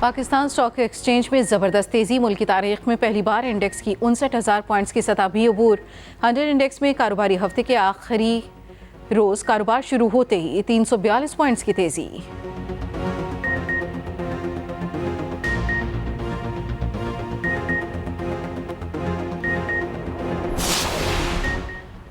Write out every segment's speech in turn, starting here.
Pakistan stock exchange में ज़बरदस्त तेज़ी। मुल्क की तारीख में पहली बार इंडेक्स की 59,000 पॉइंट्स की सतह भी अबूर। 100 इंडेक्स में कारोबारी हफ्ते के आखिरी रोज़ कारोबार शुरू होते ही 342 पॉइंट्स की तेज़ी।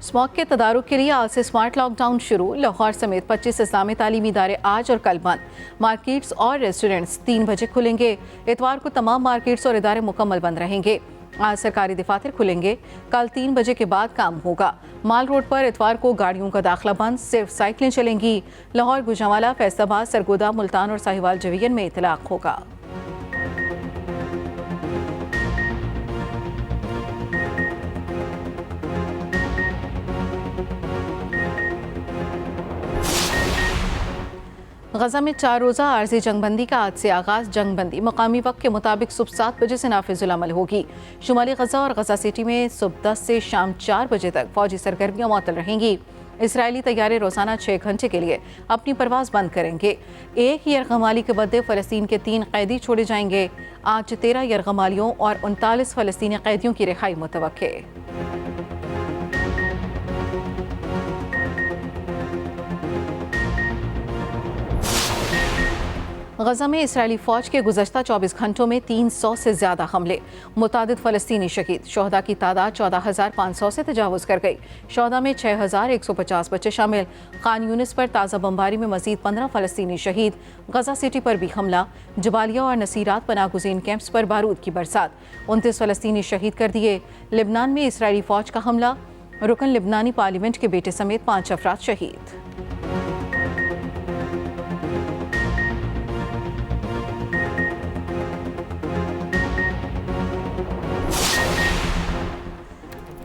स्मॉग के तदारुक के लिए आज से स्मार्ट लॉकडाउन शुरू। लाहौर समेत 25 इस्लामी तालीमी इदारे आज और कल बंद। मार्केट्स और रेस्टोरेंट्स 3 बजे खुलेंगे। इतवार को तमाम मार्केट्स और इदारे मुकम्मल बंद रहेंगे। आज सरकारी दफातर खुलेंगे। कल 3 बजे के बाद काम होगा। माल रोड पर इतवार को गाड़ियों का दाखिला बंद, सिर्फ साइकिलें चलेंगी। लाहौर, गुजरांवाला, फैसलाबाद, सरगोदा, मुल्तान और साहिवाल जवीयन में इतलाक होगा। गजा में 4 रोज़ा आर्जी जंगबंदी का आज से आगाज़। जंगबंदी मकामी वक्त के मुताबिक सुबह 7 बजे से नाफिजुल अमल होगी। शुमाली गजा और गजा सिटी में सुबह 10 से शाम 4 बजे तक फौजी सरगर्मियाँ मुअत्तल रहेंगी। इसराइली तैयारे रोज़ाना 6 घंटे के लिए अपनी परवाज़ बंद करेंगे। एक यरगमाली के बदले फ़लस्तीन के 3 कैदी छोड़े जाएंगे। आज 13 यरगमालियों और 39 फ़लस्तीनी कैदियों की रिहाई मुतवक्के। गजा में इसराइली फ़ौज के गुज़श्ता 24 घंटों में 300 से ज़्यादा हमले। मुतादिद फ़लस्तीनी शहीद। शोहदा की तादाद 14,500 से तजावुज़ कर गई। शोहदा में 6,150 बच्चे शामिल। खान यूनिस पर ताज़ा बमबारी में मज़ीद 15 फ़लस्तीनी शहीद। गजा सिटी पर भी हमला। जबालिया और नसीरात पनागुज़ीन कैंप्स पर बारूद की बरसात। 29 फ़लस्तीनी शहीद कर दिए। लिबनान में इसराइली फ़ौज का हमला। रुकन लिबनानी पार्लियामेंट के बेटे समेत 5 अफराद शहीद।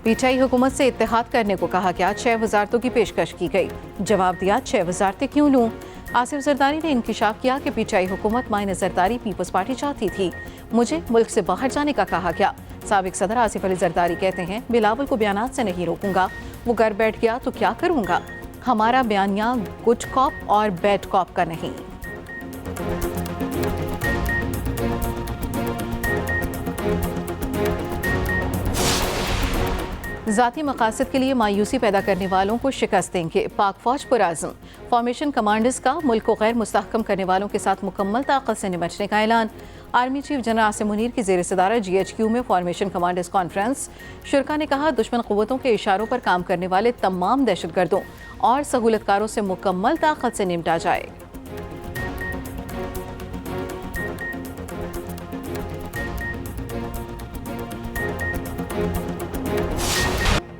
पीटीआई हुकूमत से इत्तेहाद करने को कहा गया। 6 वजारतों की पेशकश की गई। जवाब दिया, 6 वजारतें क्यों लूं? आसिफ जरदारी ने इंकिशाफ किया कि पीटीआई हुकूमत मायने जरदारी पीपल्स पार्टी चाहती थी। मुझे मुल्क से बाहर जाने का कहा गया। साबिक सदर आसिफ अली जरदारी कहते हैं, बिलावल को बयानात से नहीं रोकूंगा। वो घर बैठ गया तो क्या करूंगा? हमारा बयानिया गुड कॉप और बैड कॉप का नहीं। ज़ाती मकासद के लिए मायूसी पैदा करने वालों को शिकस्त देंगे। पाक फौज पुरआज़म। फॉर्मेशन कमांडर्स का मुल्क को गैर मुस्तहकम करने वालों के साथ मुकम्मल ताकत से निपटने का ऐलान। Army chief general Asim Munir की ज़ेर सदारत GHQ में फॉर्मेशन कमांडर्स कॉन्फ्रेंस। शुरका ने कहा, दुश्मन क़ुव्वतों के इशारों पर काम करने वाले तमाम दहशतगर्दों और सहूलतकारों से मुकम्मल ताकत से निपटा जाए।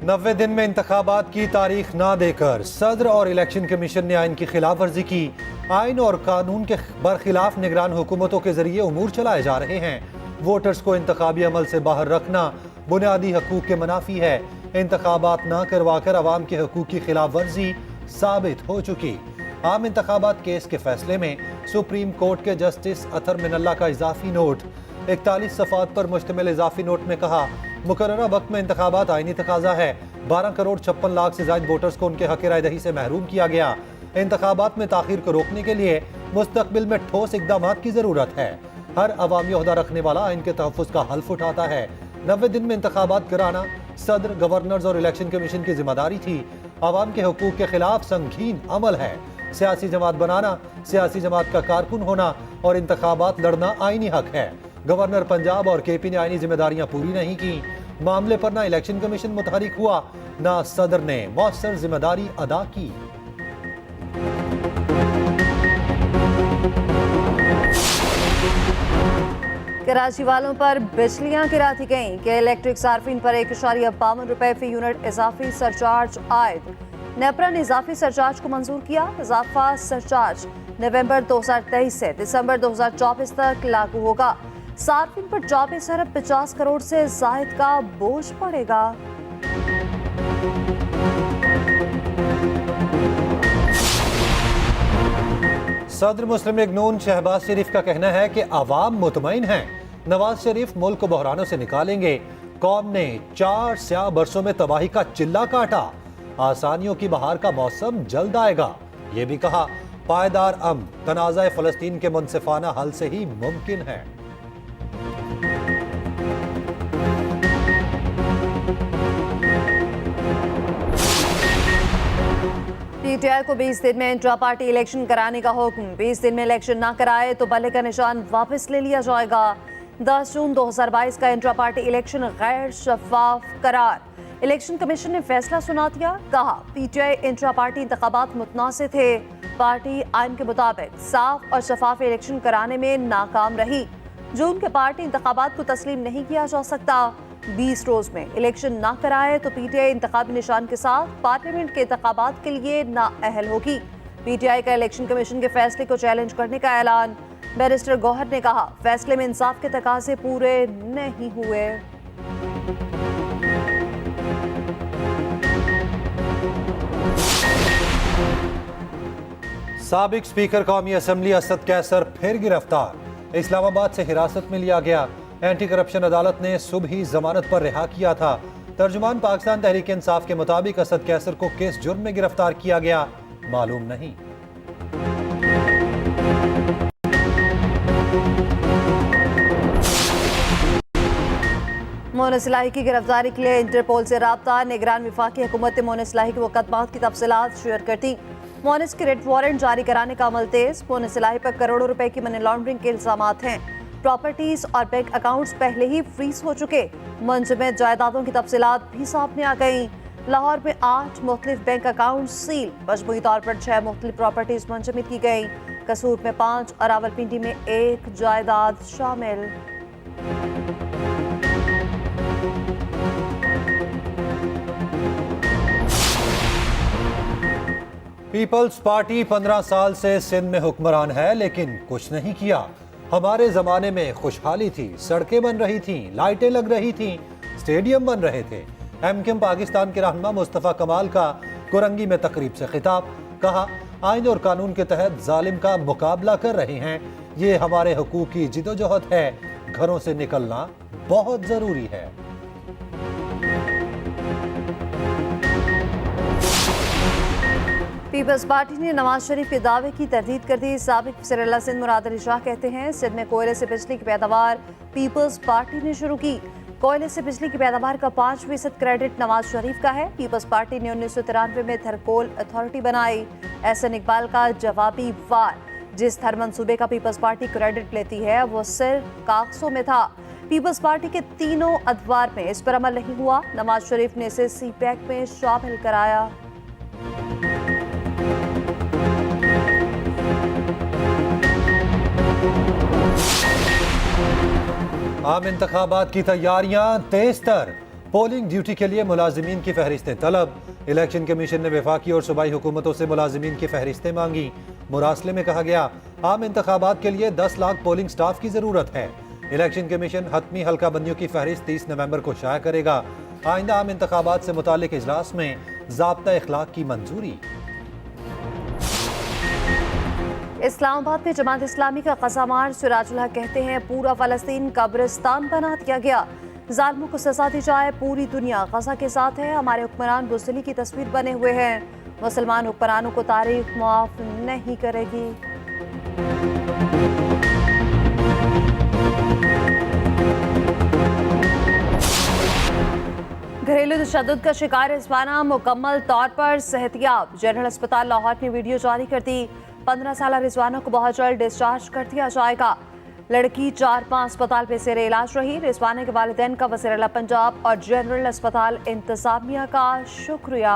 90 दिन में इंतखाबात की तारीख ना देकर सदर और इलेक्शन कमीशन ने आइन की खिलाफ वर्जी की। आइन और कानून के बरखिलाफ निगरान हुकूमतों के जरिए उमूर चलाए जा रहे हैं। वोटर्स को इंतखाबी अमल से बाहर रखना बुनियादी हकूक के मुनाफी है। इंतखाबात ना करवा कर अवाम के हकूक की खिलाफ वर्जी साबित हो चुकी। आम इंतखाबात केस के फैसले में सुप्रीम कोर्ट के जस्टिस अतर मिनल्ला का इजाफी नोट। 41 सफ़ात पर मुश्तमिल इजाफी नोट में कहा, मुकर्ररा वक्त में इंतखाबात आईनी तकाजा है। 12 करोड़ 56 लाख से ज़ायद वोटर्स को उनके हक़ राय दही से महरूम किया गया। इंतखाबात में ताख़ीर को रोकने के लिए मुस्तक़बिल में ठोस इक़दामात की ज़रूरत है। हर अवामी ओहदा रखने वाला आइन के तहफ़्फ़ुज़ का हल्फ उठाता है। 90 दिन में इंतखाबात कराना सदर, गवर्नर्स और इलेक्शन कमीशन की जिम्मेदारी थी। आवाम के हकूक़ के खिलाफ संगीन अमल है। सियासी जमात बनाना, सियासी जमात का कारकुन होना और इंतखाबात लड़ना आईनी हक है। गवर्नर पंजाब और KP ने आईनी जिम्मेदारियां पूरी नहीं की। मामले पर ना इलेक्शन कमीशन मुतहरिक हुआ, ना सदर ने मौसर जिम्मेदारी अदा की। कराची वालों पर बिजलियां गिरा दी गईं कि इलेक्ट्रिक सार्फिन पर 1.52 रुपए फी यूनिट इजाफी सरचार्ज आयद। नेपरा ने इजाफी सरचार्ज को मंजूर किया। इजाफा सरचार्ज नवंबर 2023 से दिसंबर 2024 तक लागू होगा। सार्फिन पर 24 अरब 50 करोड़ से जायद का बोझ पड़ेगा। सदर मुस्लिम लीग नून शहबाज शरीफ का कहना है कि अवाम मुतमईन हैं। नवाज शरीफ मुल्क को बहरानों से निकालेंगे। कौम ने 4 स्याह बरसों में तबाही का चिल्ला काटा। आसानियों की बहार का मौसम जल्द आएगा। ये भी कहा, पायदार अमन तनाज़ा फ़लस्तीन के मुनसिफाना हल से ही मुमकिन है। पीटीआई को 20 दिन में इंट्रा पार्टी इलेक्शन कराने का हुक्म। 20 दिन में इलेक्शन ना कराए तो बल्ले का निशान वापस ले लिया जाएगा। 10 जून 2022 का इंट्रा पार्टी इलेक्शन गैर शफाफ करार। इलेक्शन कमीशन ने फैसला सुना दिया। कहा पीटीआई इंट्रा पार्टी इंतखाबात मुतनाज़िर थे। पार्टी आइन के मुताबिक साफ और शफाफ इलेक्शन कराने में नाकाम रही। जून के पार्टी इंतखाबात को तस्लीम नहीं किया जा सकता। 20 रोज में इलेक्शन ना कराए तो पीटीआई इंतखाबी निशान के साथ पार्लियामेंट के इंतखाबात के लिए नाअहल होगी। पीटीआई का इलेक्शन कमीशन के फैसले को चैलेंज करने का ऐलान। बैरिस्टर गौहर ने कहा फैसले में इंसाफ के तकाजे पूरे नहीं हुए। साबिक स्पीकर कौमी असम्बली असद कैसर फिर गिरफ्तार। इस्लामाबाद से हिरासत में लिया गया। एंटी करप्शन अदालत ने सुबह ही जमानत पर रिहा किया था। तर्जुमान पाकिस्तान तहरीक इंसाफ के मुताबिक असद कैसर को किस जुर्म में गिरफ्तार किया गया मालूम नहीं। मोहन इलाही की गिरफ्तारी के लिए इंटरपोल से राब्ता। निगरान वफाकी हुकूमत ने मोहन इलाही के मुकदमात की तफसीलात शेयर कर दी। मोहनिस के रेड वारंट जारी कराने का अमल तेज। मोहन इलाही पर करोड़ों रुपए की मनी लॉन्ड्रिंग के इल्जामात हैं। प्रॉपर्टीज और बैंक अकाउंट्स पहले ही फ्रीज हो चुके। मुंजमद जायदादों की तफसीलात भी सामने आ गई। लाहौर में 8 मुख्तलिफ बैंक अकाउंट सील। मजमूई तौर पर 6 मुख्तलिफ प्रॉपर्टीज मुंजमद की गई। कसूर में 5 और रावलपिंडी में 1 जायदाद शामिल। पीपल्स पार्टी 15 साल से सिंध में हुक्मरान है लेकिन कुछ नहीं किया। हमारे जमाने में खुशहाली थी, सड़कें बन रही थीं, लाइटें लग रही थीं, स्टेडियम बन रहे थे। एमक्यूएम पाकिस्तान के रहनुमा मुस्तफ़ा कमाल का कुरंगी में तकरीब से खिताब। कहा आइन और कानून के तहत जालिम का मुकाबला कर रहे हैं। ये हमारे हुकूक की जिदोजहद है। घरों से निकलना बहुत जरूरी है। पीपल्स पार्टी ने नवाज शरीफ के दावे की तरदीद कर दी। साबिक वज़ीर सिंध मुराद अली शाह कहते हैं सिंध में कोयले से बिजली की पैदावार पीपल्स पार्टी ने शुरू की। कोयले से बिजली की पैदावार का 5% क्रेडिट नवाज शरीफ का है। पीपल्स पार्टी ने 1993 में थरकोल अथॉरिटी बनाई। एहसन इकबाल का जवाबी वार। जिस थर मंसूबे का पीपल्स पार्टी क्रेडिट लेती है वो सिर्फ कागजों में था। पीपल्स पार्टी के तीनों अदवार में इस पर अमल नहीं हुआ। नवाज शरीफ ने इसे सीपैक में शामिल कराया। आम इंतखाबात की तैयारियां तेज तर। पोलिंग ड्यूटी के लिए मुलाजिमीन की फहरिस्तें तलब। इलेक्शन कमीशन ने वफाकी और सूबाई हुकूमतों से मुलाजिमीन की फहरिस्तें मांगी। मुरासले में कहा गया आम इंतखाबात के लिए 10 लाख पोलिंग स्टाफ की जरूरत है। इलेक्शन कमीशन हतमी हल्का बंदियों की फहरिस्त 30 नवंबर को शाया करेगा। आइंदा आम इंतखाबात से मुतालिक इजलास में ज़ाब्ता इखलाक की मंजूरी। इस्लामाबाद में जमात इस्लामी का कसामार सिराजुल हक कहते हैं पूरा फलस्तीन कब्रिस्तान बना दिया गया। जालिमों को सजा दी जाए। पूरी दुनिया गजा के साथ है। हमारे हुक्मरान बुज़दिली की तस्वीर बने हुए हैं। मुसलमान हुक्मरानों को तारीख माफ नहीं करेगी। घरेलू तशद्दुद का शिकार रिजवाना मुकम्मल तौर पर सेहतियाब। जनरल अस्पताल लाहौर ने वीडियो जारी कर दी। 15 साल रिजवाना को बहुत जल्द डिस्चार्ज कर दिया जाएगा। लड़की 4-5 अस्पताल में जेर इलाज रही। रिजवाना के वालिदैन का वज़ीर आला पंजाब और जनरल अस्पताल इंतजामिया का शुक्रिया।